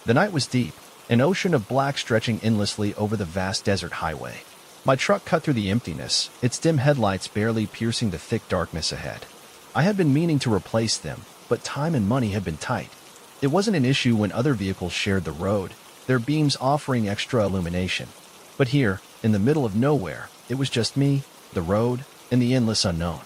The night was deep, an ocean of black stretching endlessly over the vast desert highway. My truck cut through the emptiness, its dim headlights barely piercing the thick darkness ahead. I had been meaning to replace them, but time and money had been tight. It wasn't an issue when other vehicles shared the road, their beams offering extra illumination. But here, in the middle of nowhere, it was just me, the road, and the endless unknown.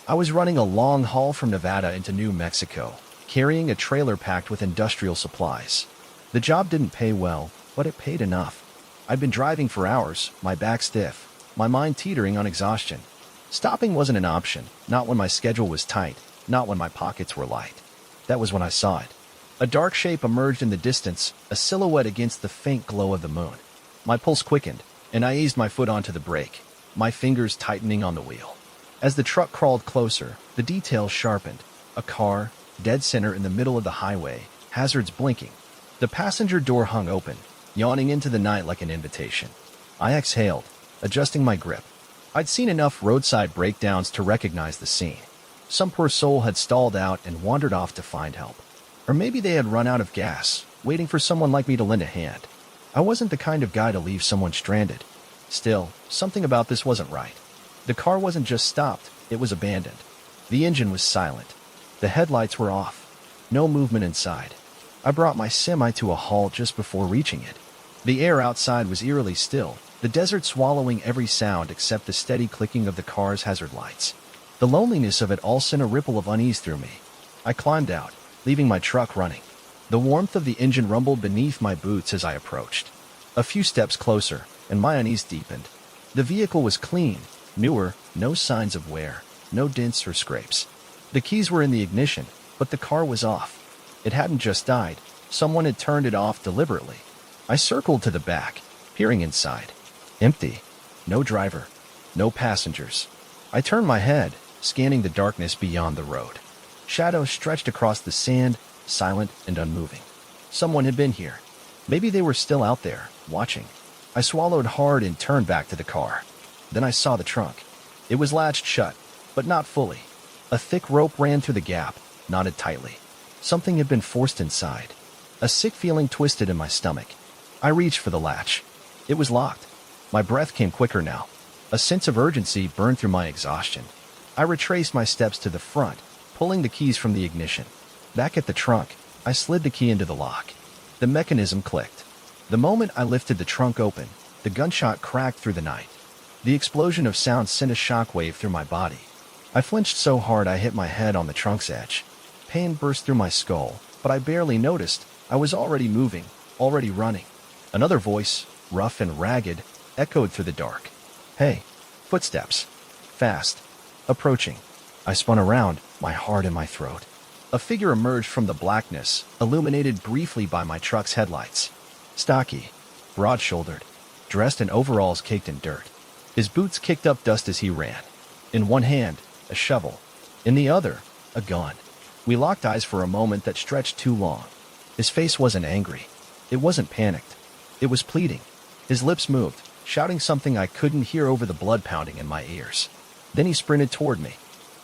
I was running a long haul from Nevada into New Mexico, carrying a trailer packed with industrial supplies. The job didn't pay well, but it paid enough. I'd been driving for hours, my back stiff, my mind teetering on exhaustion. Stopping wasn't an option, not when my schedule was tight, not when my pockets were light. That was when I saw it. A dark shape emerged in the distance, a silhouette against the faint glow of the moon. My pulse quickened, and I eased my foot onto the brake, my fingers tightening on the wheel. As the truck crawled closer, the details sharpened. A car, dead center in the middle of the highway, hazards blinking. The passenger door hung open, yawning into the night like an invitation. I exhaled, adjusting my grip. I'd seen enough roadside breakdowns to recognize the scene. Some poor soul had stalled out and wandered off to find help. Or maybe they had run out of gas, waiting for someone like me to lend a hand. I wasn't the kind of guy to leave someone stranded. Still, something about this wasn't right. The car wasn't just stopped, it was abandoned. The engine was silent. The headlights were off. No movement inside. I brought my semi to a halt just before reaching it. The air outside was eerily still, the desert swallowing every sound except the steady clicking of the car's hazard lights. The loneliness of it all sent a ripple of unease through me. I climbed out, leaving my truck running. The warmth of the engine rumbled beneath my boots as I approached. A few steps closer, and my unease deepened. The vehicle was clean, newer, no signs of wear, no dents or scrapes. The keys were in the ignition, but the car was off. It hadn't just died. Someone had turned it off deliberately. I circled to the back, peering inside. Empty. No driver. No passengers. I turned my head, scanning the darkness beyond the road. Shadows stretched across the sand, silent and unmoving. Someone had been here. Maybe they were still out there, watching. I swallowed hard and turned back to the car. Then I saw the trunk. It was latched shut, but not fully. A thick rope ran through the gap, knotted tightly. Something had been forced inside. A sick feeling twisted in my stomach. I reached for the latch. It was locked. My breath came quicker now. A sense of urgency burned through my exhaustion. I retraced my steps to the front, pulling the keys from the ignition. Back at the trunk, I slid the key into the lock. The mechanism clicked. The moment I lifted the trunk open, the gunshot cracked through the night. The explosion of sound sent a shockwave through my body. I flinched so hard I hit my head on the trunk's edge. Pain burst through my skull, but I barely noticed. I was already moving, already running. Another voice, rough and ragged, echoed through the dark. Hey, footsteps. Fast. Approaching. I spun around, my heart in my throat. A figure emerged from the blackness, illuminated briefly by my truck's headlights. Stocky, broad-shouldered, dressed in overalls caked in dirt. His boots kicked up dust as he ran. In one hand, a shovel. In the other, a gun. We locked eyes for a moment that stretched too long. His face wasn't angry. It wasn't panicked. It was pleading. His lips moved, shouting something I couldn't hear over the blood pounding in my ears. Then he sprinted toward me.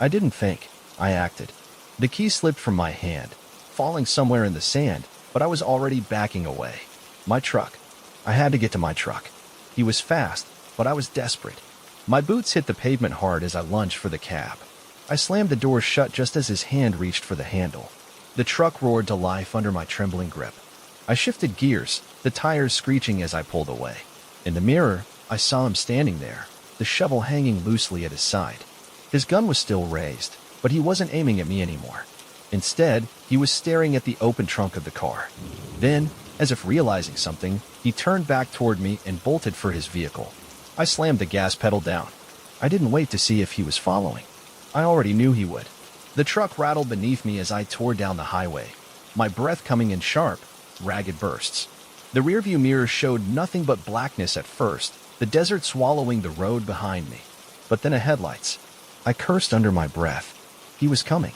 I didn't think. I acted. The key slipped from my hand, falling somewhere in the sand, but I was already backing away. My truck. I had to get to my truck. He was fast, but I was desperate. My boots hit the pavement hard as I lunged for the cab. I slammed the door shut just as his hand reached for the handle. The truck roared to life under my trembling grip. I shifted gears, the tires screeching as I pulled away. In the mirror, I saw him standing there, the shovel hanging loosely at his side. His gun was still raised, but he wasn't aiming at me anymore. Instead, he was staring at the open trunk of the car. Then, as if realizing something, he turned back toward me and bolted for his vehicle. I slammed the gas pedal down. I didn't wait to see if he was following. I already knew he would. The truck rattled beneath me as I tore down the highway, my breath coming in sharp, ragged bursts. The rearview mirror showed nothing but blackness at first, the desert swallowing the road behind me. But then a headlights. I cursed under my breath. He was coming.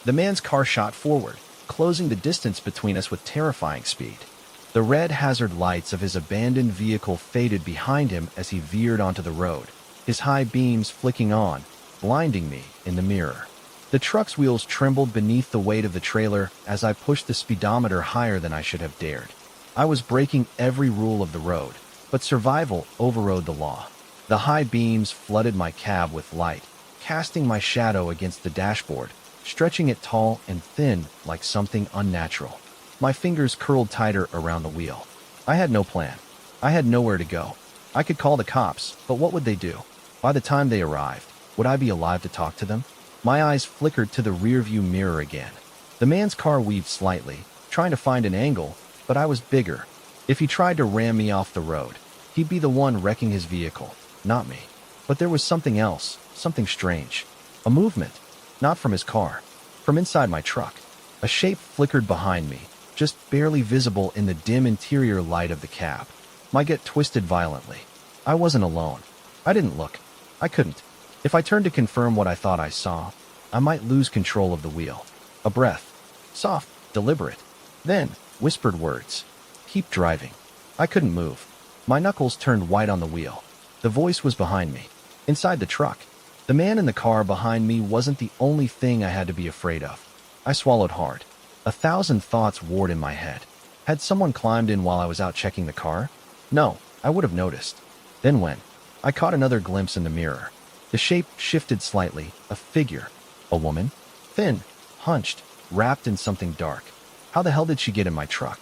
The man's car shot forward, closing the distance between us with terrifying speed. The red hazard lights of his abandoned vehicle faded behind him as he veered onto the road, his high beams flicking on, blinding me in the mirror. The truck's wheels trembled beneath the weight of the trailer as I pushed the speedometer higher than I should have dared. I was breaking every rule of the road, but survival overrode the law. The high beams flooded my cab with light, casting my shadow against the dashboard, stretching it tall and thin like something unnatural. My fingers curled tighter around the wheel. I had no plan. I had nowhere to go. I could call the cops, but what would they do? By the time they arrived, would I be alive to talk to them? My eyes flickered to the rearview mirror again. The man's car weaved slightly, trying to find an angle, but I was bigger. If he tried to ram me off the road, he'd be the one wrecking his vehicle, not me. But there was something else, something strange. A movement, not from his car, from inside my truck. A shape flickered behind me, just barely visible in the dim interior light of the cab. My gut twisted violently. I wasn't alone. I didn't look. I couldn't. If I turned to confirm what I thought I saw, I might lose control of the wheel. A breath. Soft, deliberate. Then, whispered words. Keep driving. I couldn't move. My knuckles turned white on the wheel. The voice was behind me, inside the truck. The man in the car behind me wasn't the only thing I had to be afraid of. I swallowed hard. 1,000 thoughts warred in my head. Had someone climbed in while I was out checking the car? No, I would have noticed. Then when? I caught another glimpse in the mirror. The shape shifted slightly, a figure. A woman? Thin, hunched, wrapped in something dark. How the hell did she get in my truck?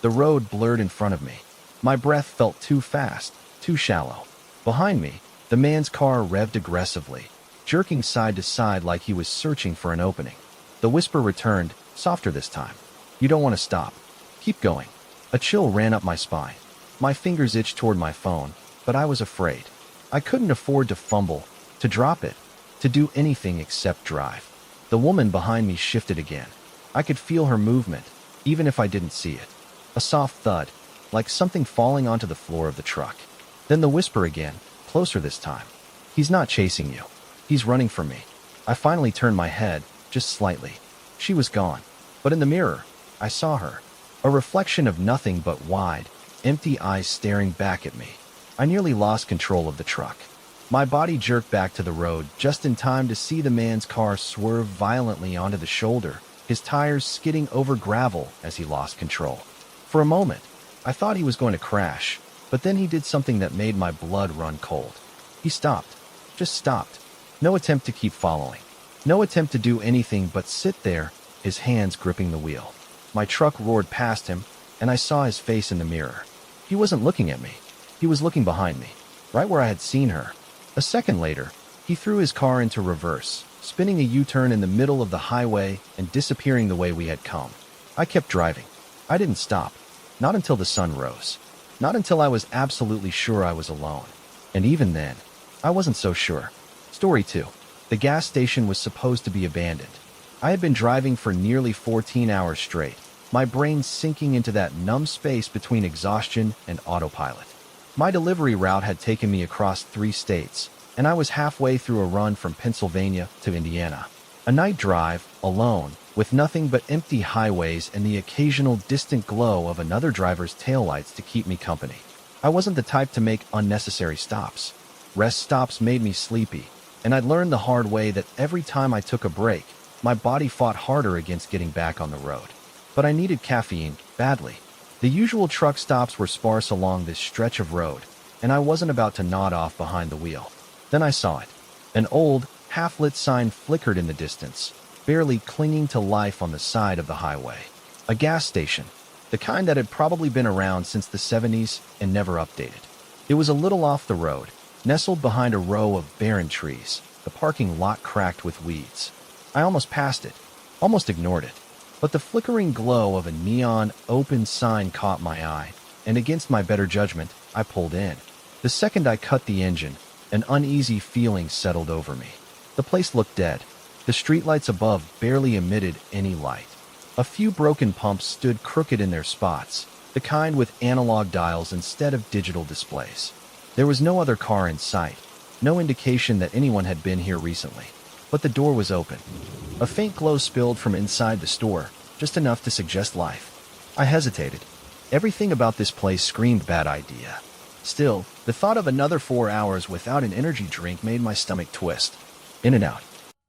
The road blurred in front of me. My breath felt too fast, too shallow. Behind me, the man's car revved aggressively, jerking side to side like he was searching for an opening. The whisper returned, softer this time. You don't want to stop. Keep going. A chill ran up my spine. My fingers itched toward my phone, but I was afraid. I couldn't afford to fumble, to drop it, to do anything except drive. The woman behind me shifted again. I could feel her movement, even if I didn't see it. A soft thud, like something falling onto the floor of the truck. Then the whisper again, closer this time. He's not chasing you. He's running from me. I finally turned my head, just slightly. She was gone. But in the mirror, I saw her. A reflection of nothing but wide, empty eyes staring back at me. I nearly lost control of the truck. My body jerked back to the road just in time to see the man's car swerve violently onto the shoulder, his tires skidding over gravel as he lost control. For a moment, I thought he was going to crash, but then he did something that made my blood run cold. He stopped. Just stopped. No attempt to keep following. No attempt to do anything but sit there, his hands gripping the wheel. My truck roared past him, and I saw his face in the mirror. He wasn't looking at me. He was looking behind me, right where I had seen her. A second later, he threw his car into reverse, spinning a U-turn in the middle of the highway and disappearing the way we had come. I kept driving. I didn't stop. Not until the sun rose. Not until I was absolutely sure I was alone. And even then, I wasn't so sure. Story 2. The gas station was supposed to be abandoned. I had been driving for nearly 14 hours straight, my brain sinking into that numb space between exhaustion and autopilot. My delivery route had taken me across 3 states, and I was halfway through a run from Pennsylvania to Indiana. A night drive, alone, with nothing but empty highways and the occasional distant glow of another driver's taillights to keep me company. I wasn't the type to make unnecessary stops. Rest stops made me sleepy, and I'd learned the hard way that every time I took a break, my body fought harder against getting back on the road. But I needed caffeine, badly. The usual truck stops were sparse along this stretch of road, and I wasn't about to nod off behind the wheel. Then I saw it. An old, half-lit sign flickered in the distance, barely clinging to life on the side of the highway. A gas station, the kind that had probably been around since the 70s and never updated. It was a little off the road, nestled behind a row of barren trees, the parking lot cracked with weeds. I almost passed it, almost ignored it. But the flickering glow of a neon, open sign caught my eye, and against my better judgment, I pulled in. The second I cut the engine, an uneasy feeling settled over me. The place looked dead. The streetlights above barely emitted any light. A few broken pumps stood crooked in their spots, the kind with analog dials instead of digital displays. There was no other car in sight, no indication that anyone had been here recently. But the door was open. A faint glow spilled from inside the store, just enough to suggest life. I hesitated. Everything about this place screamed bad idea. Still, the thought of another 4 hours without an energy drink made my stomach twist. In and out.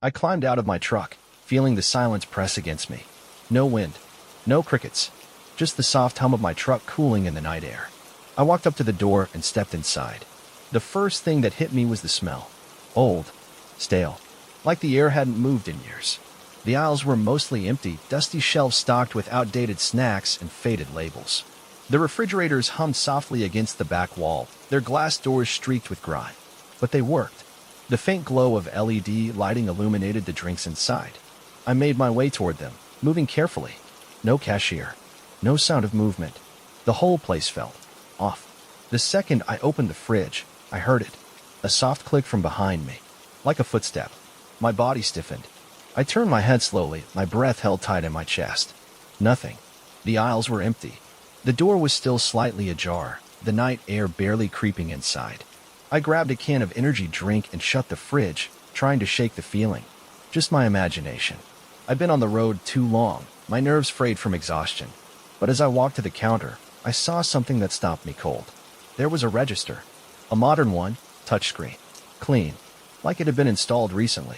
I climbed out of my truck, feeling the silence press against me. No wind. No crickets. just the soft hum of my truck cooling in the night air. I walked up to the door and stepped inside. The first thing that hit me was the smell. Old, stale, like the air hadn't moved in years. The aisles were mostly empty, dusty shelves stocked with outdated snacks and faded labels. The refrigerators hummed softly against the back wall, their glass doors streaked with grime. But they worked. The faint glow of LED lighting illuminated the drinks inside. I made my way toward them, moving carefully. No cashier. No sound of movement. The whole place felt off. The second I opened the fridge, I heard it. A soft click from behind me. Like a footstep. My body stiffened. I turned my head slowly, my breath held tight in my chest. Nothing. The aisles were empty. The door was still slightly ajar, the night air barely creeping inside. I grabbed a can of energy drink and shut the fridge, trying to shake the feeling. Just my imagination. I'd been on the road too long, my nerves frayed from exhaustion. But as I walked to the counter, I saw something that stopped me cold. There was a register. A modern one, touchscreen. Clean. Like it had been installed recently.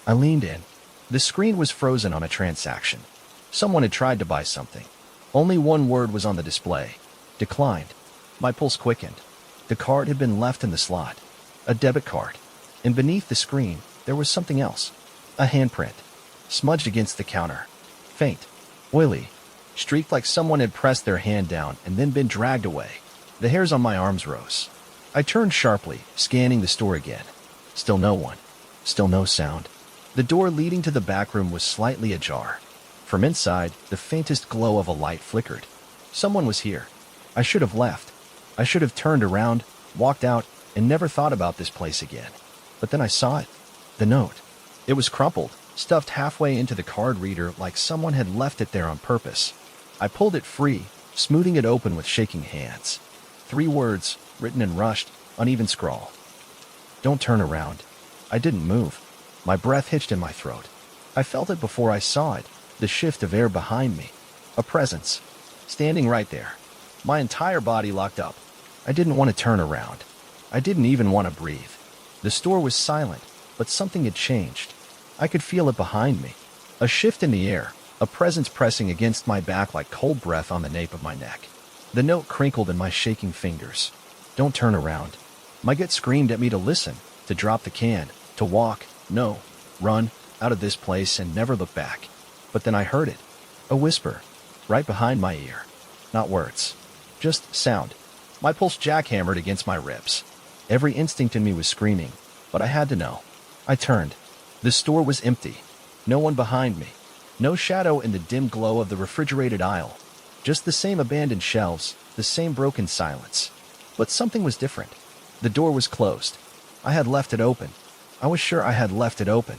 I leaned in. The screen was frozen on a transaction. Someone had tried to buy something. Only one word was on the display. Declined. My pulse quickened. The card had been left in the slot. A debit card. And beneath the screen, there was something else. A handprint. Smudged against the counter. Faint. Oily. Streaked like someone had pressed their hand down and then been dragged away. The hairs on my arms rose. I turned sharply, scanning the store again. Still no one. Still no sound. The door leading to the back room was slightly ajar. From inside, the faintest glow of a light flickered. Someone was here. I should have left. I should have turned around, walked out, and never thought about this place again. But then I saw it. The note. It was crumpled, stuffed halfway into the card reader like someone had left it there on purpose. I pulled it free, smoothing it open with shaking hands. 3 words, written in rushed, uneven scrawl. Don't turn around. I didn't move. My breath hitched in my throat. I felt it before I saw it, the shift of air behind me. A presence. Standing right there. My entire body locked up. I didn't want to turn around. I didn't even want to breathe. The store was silent, but something had changed. I could feel it behind me. A shift in the air, a presence pressing against my back like cold breath on the nape of my neck. The note crinkled in my shaking fingers. Don't turn around. My gut screamed at me to listen, to drop the can, to walk, no, run, out of this place and never look back. But then I heard it. A whisper, right behind my ear. Not words. Just sound. My pulse jackhammered against my ribs. Every instinct in me was screaming, but I had to know. I turned. The store was empty. No one behind me. No shadow in the dim glow of the refrigerated aisle. Just the same abandoned shelves, the same broken silence. But something was different. The door was closed. I had left it open. I was sure I had left it open.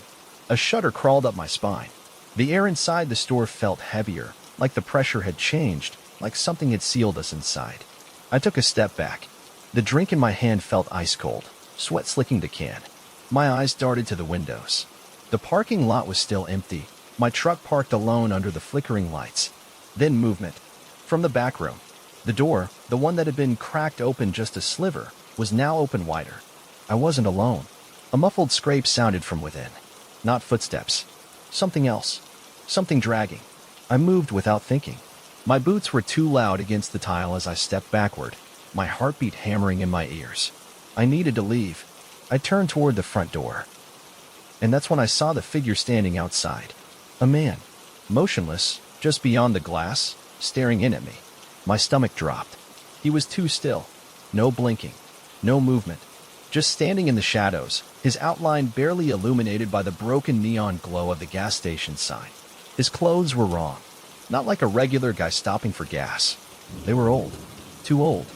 A shudder crawled up my spine. The air inside the store felt heavier, like the pressure had changed, like something had sealed us inside. I took a step back. The drink in my hand felt ice cold, sweat slicking the can. My eyes darted to the windows. The parking lot was still empty, my truck parked alone under the flickering lights. Then movement. From the back room. The door, the one that had been cracked open just a sliver, was now open wider. I wasn't alone. A muffled scrape sounded from within. Not footsteps. Something else. Something dragging. I moved without thinking. My boots were too loud against the tile as I stepped backward, my heartbeat hammering in my ears. I needed to leave. I turned toward the front door. And that's when I saw the figure standing outside. A man. Motionless, just beyond the glass, staring in at me. My stomach dropped. He was too still. No blinking. No movement. Just standing in the shadows, his outline barely illuminated by the broken neon glow of the gas station sign. His clothes were wrong. Not like a regular guy stopping for gas. They were old. Too old.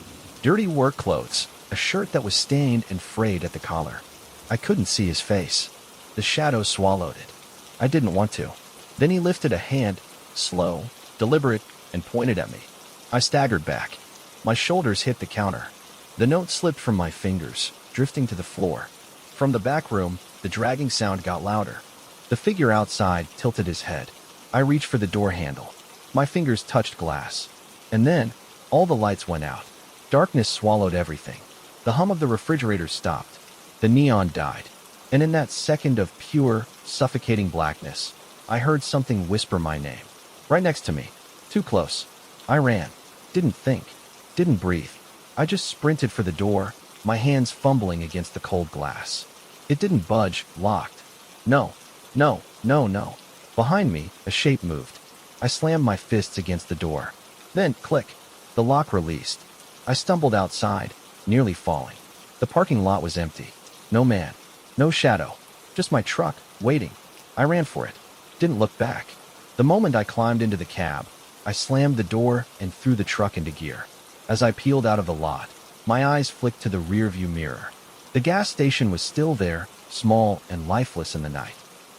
Dirty work clothes, a shirt that was stained and frayed at the collar. I couldn't see his face. The shadows swallowed it. I didn't want to. Then he lifted a hand, slow, deliberate, and pointed at me. I staggered back. My shoulders hit the counter. The note slipped from my fingers, drifting to the floor. From the back room, the dragging sound got louder. The figure outside tilted his head. I reached for the door handle. My fingers touched glass. And then, all the lights went out. Darkness swallowed everything. The hum of the refrigerator stopped. The neon died. And in that second of pure, suffocating blackness, I heard something whisper my name. Right next to me. Too close. I ran. Didn't think. Didn't breathe. I just sprinted for the door, my hands fumbling against the cold glass. It didn't budge, locked. No, no, no, no. Behind me, a shape moved. I slammed my fists against the door. Then, click. The lock released. I stumbled outside, nearly falling. The parking lot was empty. No man. No shadow. Just my truck, waiting. I ran for it. Didn't look back. The moment I climbed into the cab, I slammed the door and threw the truck into gear. As I peeled out of the lot, my eyes flicked to the rearview mirror. The gas station was still there, small and lifeless in the night.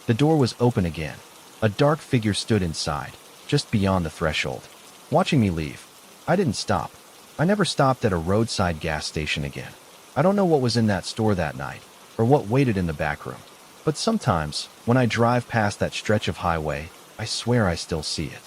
The door was open again. A dark figure stood inside, just beyond the threshold, watching me leave. I didn't stop. I never stopped at a roadside gas station again. I don't know what was in that store that night, or what waited in the back room. But sometimes, when I drive past that stretch of highway, I swear I still see it.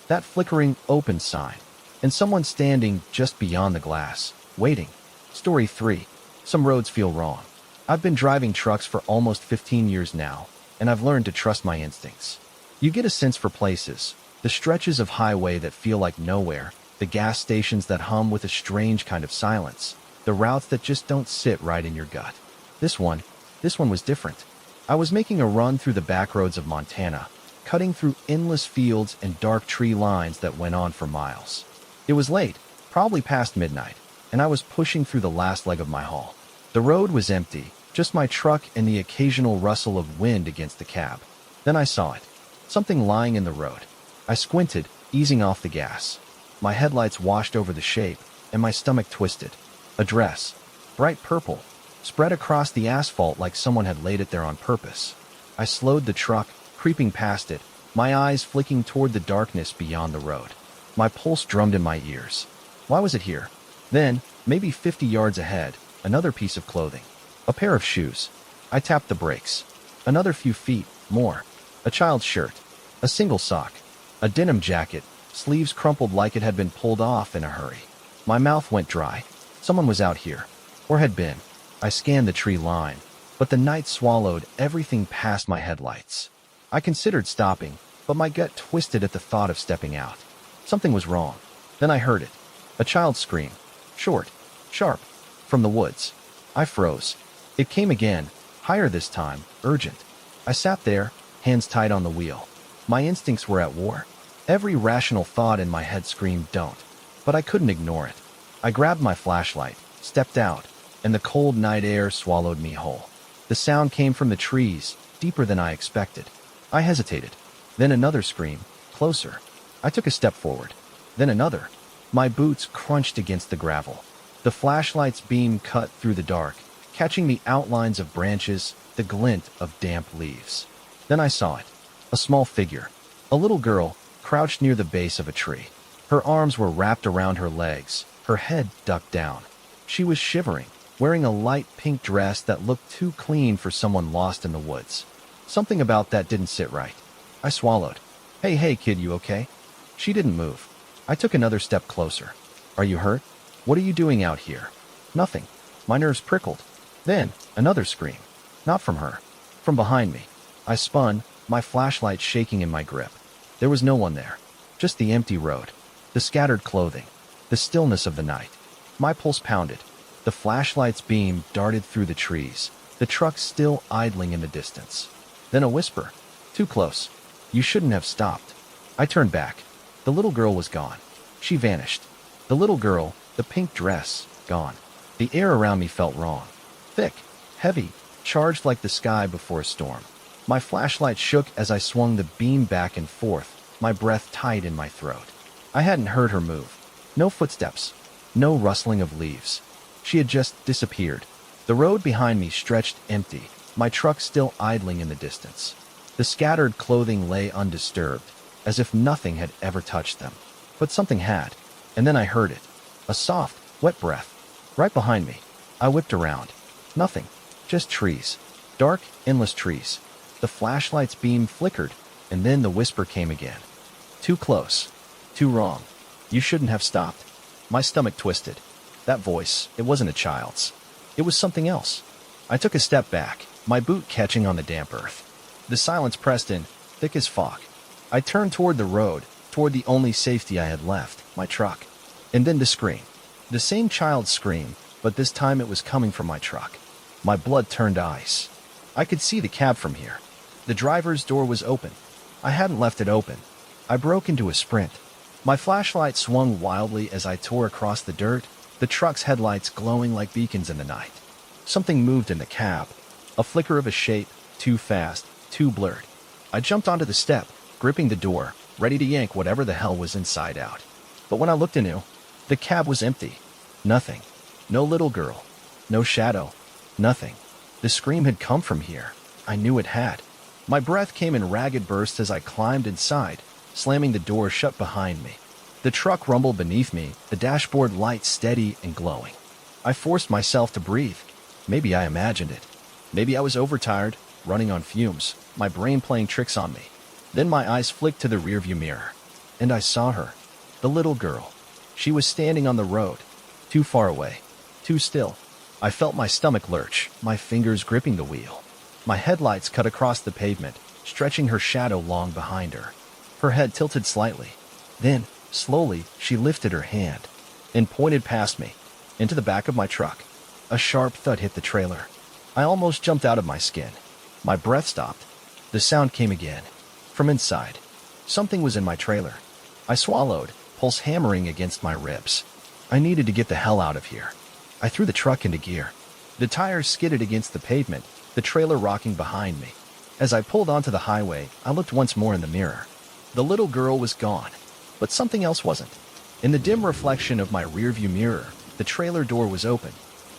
That flickering open sign, and someone standing just beyond the glass, waiting. Story 3. Some roads feel wrong. I've been driving trucks for almost 15 years now, and I've learned to trust my instincts. You get a sense for places, the stretches of highway that feel like nowhere, the gas stations that hum with a strange kind of silence, the routes that just don't sit right in your gut. This one was different. I was making a run through the back roads of Montana, cutting through endless fields and dark tree lines that went on for miles. It was late, probably past midnight, and I was pushing through the last leg of my haul. The road was empty, just my truck and the occasional rustle of wind against the cab. Then I saw it. Something lying in the road. I squinted, easing off the gas. My headlights washed over the shape, and my stomach twisted. A dress, bright purple, spread across the asphalt like someone had laid it there on purpose. I slowed the truck, creeping past it, my eyes flicking toward the darkness beyond the road. My pulse drummed in my ears. Why was it here? Then, maybe 50 yards ahead, another piece of clothing. A pair of shoes. I tapped the brakes. Another few feet, more. A child's shirt. A single sock. A denim jacket, sleeves crumpled like it had been pulled off in a hurry. My mouth went dry. Someone was out here. Or had been. I scanned the tree line, but the night swallowed everything past my headlights. I considered stopping, but my gut twisted at the thought of stepping out. Something was wrong. Then I heard it. A child's scream. Short. Sharp. From the woods. I froze. It came again, higher this time, urgent. I sat there, hands tight on the wheel. My instincts were at war. Every rational thought in my head screamed, don't. But I couldn't ignore it. I grabbed my flashlight, stepped out, and the cold night air swallowed me whole. The sound came from the trees, deeper than I expected. I hesitated. Then another scream, closer. I took a step forward. Then another. My boots crunched against the gravel. The flashlight's beam cut through the dark, catching the outlines of branches, the glint of damp leaves. Then I saw it. A small figure. A little girl, crouched near the base of a tree. Her arms were wrapped around her legs, her head ducked down. She was shivering, wearing a light pink dress that looked too clean for someone lost in the woods. Something about that didn't sit right. I swallowed. Hey kid, you okay? She didn't move. I took another step closer. Are you hurt? What are you doing out here? Nothing. My nerves prickled. Then, another scream. Not from her. From behind me. I spun, my flashlight shaking in my grip. There was no one there. Just the empty road. The scattered clothing. The stillness of the night. My pulse pounded. The flashlight's beam darted through the trees, the truck still idling in the distance. Then a whisper. Too close. You shouldn't have stopped. I turned back. The little girl was gone. She vanished. The little girl, the pink dress, gone. The air around me felt wrong. Thick, heavy, charged like the sky before a storm. My flashlight shook as I swung the beam back and forth, my breath tight in my throat. I hadn't heard her move. No footsteps. No rustling of leaves. She had just disappeared. The road behind me stretched empty, my truck still idling in the distance. The scattered clothing lay undisturbed, as if nothing had ever touched them. But something had, and then I heard it. A soft, wet breath. Right behind me. I whipped around. Nothing. Just trees. Dark, endless trees. The flashlight's beam flickered, and then the whisper came again. Too close. Too wrong. You shouldn't have stopped. My stomach twisted. That voice, it wasn't a child's. It was something else. I took a step back, my boot catching on the damp earth. The silence pressed in, thick as fog. I turned toward the road, toward the only safety I had left. my truck. And then the scream. The same child's scream, but this time it was coming from my truck. My blood turned ice. I could see the cab from here. The driver's door was open. I hadn't left it open. I broke into a sprint. My flashlight swung wildly as I tore across the dirt, the truck's headlights glowing like beacons in the night. Something moved in the cab. A flicker of a shape, too fast, too blurred. I jumped onto the step, gripping the door, ready to yank whatever the hell was inside out. But when I looked anew, the cab was empty. Nothing. No little girl. No shadow. Nothing. The scream had come from here. I knew it had. My breath came in ragged bursts as I climbed inside, slamming the door shut behind me. The truck rumbled beneath me, the dashboard light steady and glowing. I forced myself to breathe. Maybe I imagined it. Maybe I was overtired, running on fumes, my brain playing tricks on me. Then my eyes flicked to the rearview mirror, and I saw her. The little girl. She was standing on the road, too far away, too still. I felt my stomach lurch, my fingers gripping the wheel. My headlights cut across the pavement, stretching her shadow long behind her. Her head tilted slightly. Then, slowly, she lifted her hand and pointed past me, into the back of my truck. A sharp thud hit the trailer. I almost jumped out of my skin. My breath stopped. The sound came again. From inside. Something was in my trailer. I swallowed, pulse hammering against my ribs. I needed to get the hell out of here. I threw the truck into gear. The tires skidded against the pavement, the trailer rocking behind me. As I pulled onto the highway, I looked once more in the mirror. The little girl was gone, but something else wasn't. In the dim reflection of my rearview mirror, the trailer door was open,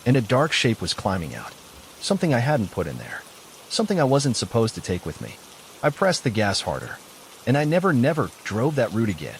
and a dark shape was climbing out. Something I hadn't put in there. Something I wasn't supposed to take with me. I pressed the gas harder, and I never drove that route again.